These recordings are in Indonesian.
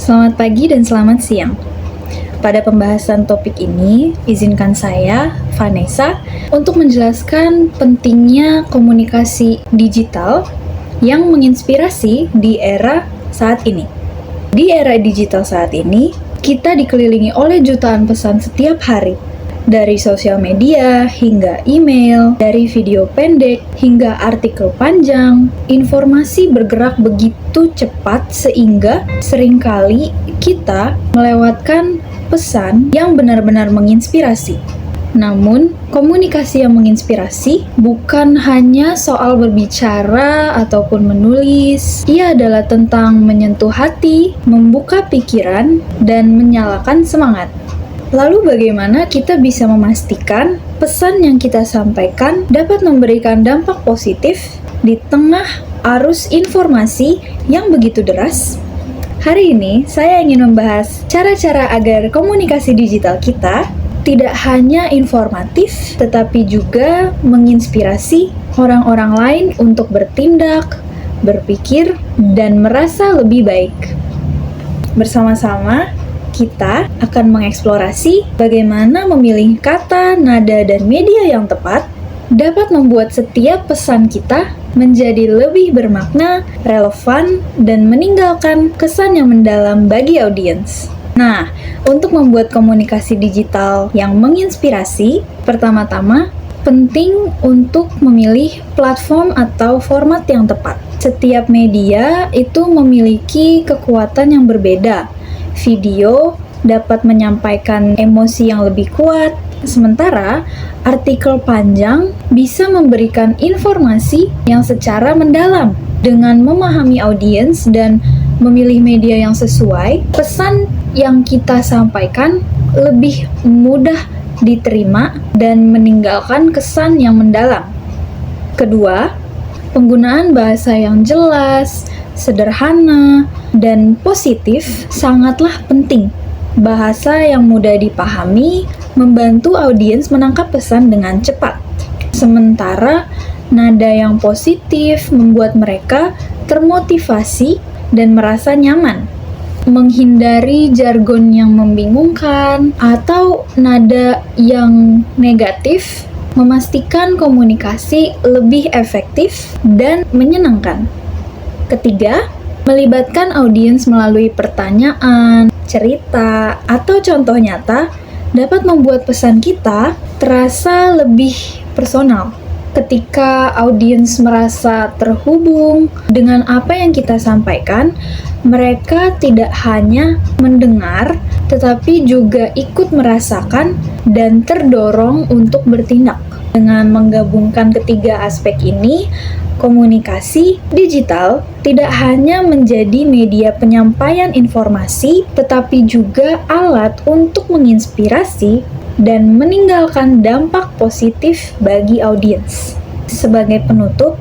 Selamat pagi dan selamat siang. Pada pembahasan topik ini, izinkan saya, Vanessa, untuk menjelaskan pentingnya komunikasi digital yang menginspirasi di era saat ini. Di era digital saat ini, kita dikelilingi oleh jutaan pesan setiap hari, dari sosial media hingga email, dari video pendek hingga artikel panjang. Informasi bergerak begitu cepat sehingga seringkali kita melewatkan pesan yang benar-benar menginspirasi. Namun, komunikasi yang menginspirasi bukan hanya soal berbicara ataupun menulis. Ia adalah tentang menyentuh hati, membuka pikiran, dan menyalakan semangat. Lalu bagaimana kita bisa memastikan pesan yang kita sampaikan dapat memberikan dampak positif di tengah arus informasi yang begitu deras? Hari ini saya ingin membahas cara-cara agar komunikasi digital kita tidak hanya informatif, tetapi juga menginspirasi orang-orang lain untuk bertindak, berpikir, dan merasa lebih baik. Bersama-sama, kita akan mengeksplorasi bagaimana memilih kata, nada, dan media yang tepat dapat membuat setiap pesan kita menjadi lebih bermakna, relevan, dan meninggalkan kesan yang mendalam bagi audiens. Nah, untuk membuat komunikasi digital yang menginspirasi, pertama-tama penting untuk memilih platform atau format yang tepat. Setiap media itu memiliki kekuatan yang berbeda. Video dapat menyampaikan emosi yang lebih kuat, sementara artikel panjang bisa memberikan informasi yang secara mendalam. Dengan memahami audiens dan memilih media yang sesuai, pesan yang kita sampaikan lebih mudah diterima dan meninggalkan kesan yang mendalam. Kedua, penggunaan bahasa yang jelas, sederhana, dan positif sangatlah penting. Bahasa yang mudah dipahami membantu audiens menangkap pesan dengan cepat. Sementara nada yang positif membuat mereka termotivasi dan merasa nyaman. Menghindari jargon yang membingungkan atau nada yang negatif memastikan komunikasi lebih efektif dan menyenangkan. Ketiga, melibatkan audiens melalui pertanyaan, cerita, atau contoh nyata dapat membuat pesan kita terasa lebih personal. Ketika audiens merasa terhubung dengan apa yang kita sampaikan, mereka tidak hanya mendengar, tetapi juga ikut merasakan dan terdorong untuk bertindak. Dengan menggabungkan ketiga aspek ini, komunikasi digital tidak hanya menjadi media penyampaian informasi, tetapi juga alat untuk menginspirasi dan meninggalkan dampak positif bagi audiens. Sebagai penutup,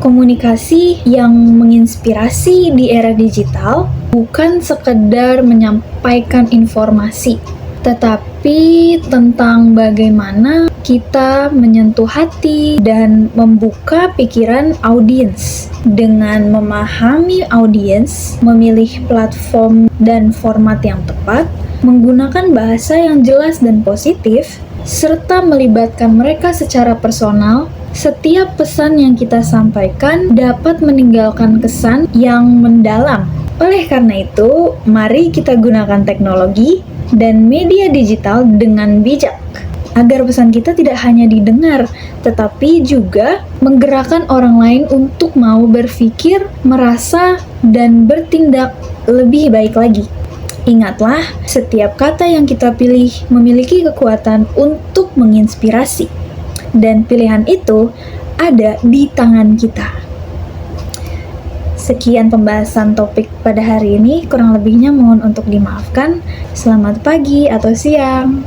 komunikasi yang menginspirasi di era digital bukan sekedar menyampaikan informasi, tetapi tentang bagaimana kita menyentuh hati dan membuka pikiran audiens. Dengan memahami audiens, memilih platform dan format yang tepat, menggunakan bahasa yang jelas dan positif, serta melibatkan mereka secara personal, setiap pesan yang kita sampaikan dapat meninggalkan kesan yang mendalam. Oleh karena itu, mari kita gunakan teknologi dan media digital dengan bijak, agar pesan kita tidak hanya didengar, tetapi juga menggerakkan orang lain untuk mau berpikir, merasa, dan bertindak lebih baik lagi. Ingatlah, setiap kata yang kita pilih memiliki kekuatan untuk menginspirasi, dan pilihan itu ada di tangan kita. Sekian pembahasan topik pada hari ini, kurang lebihnya mohon untuk dimaafkan. Selamat pagi atau siang.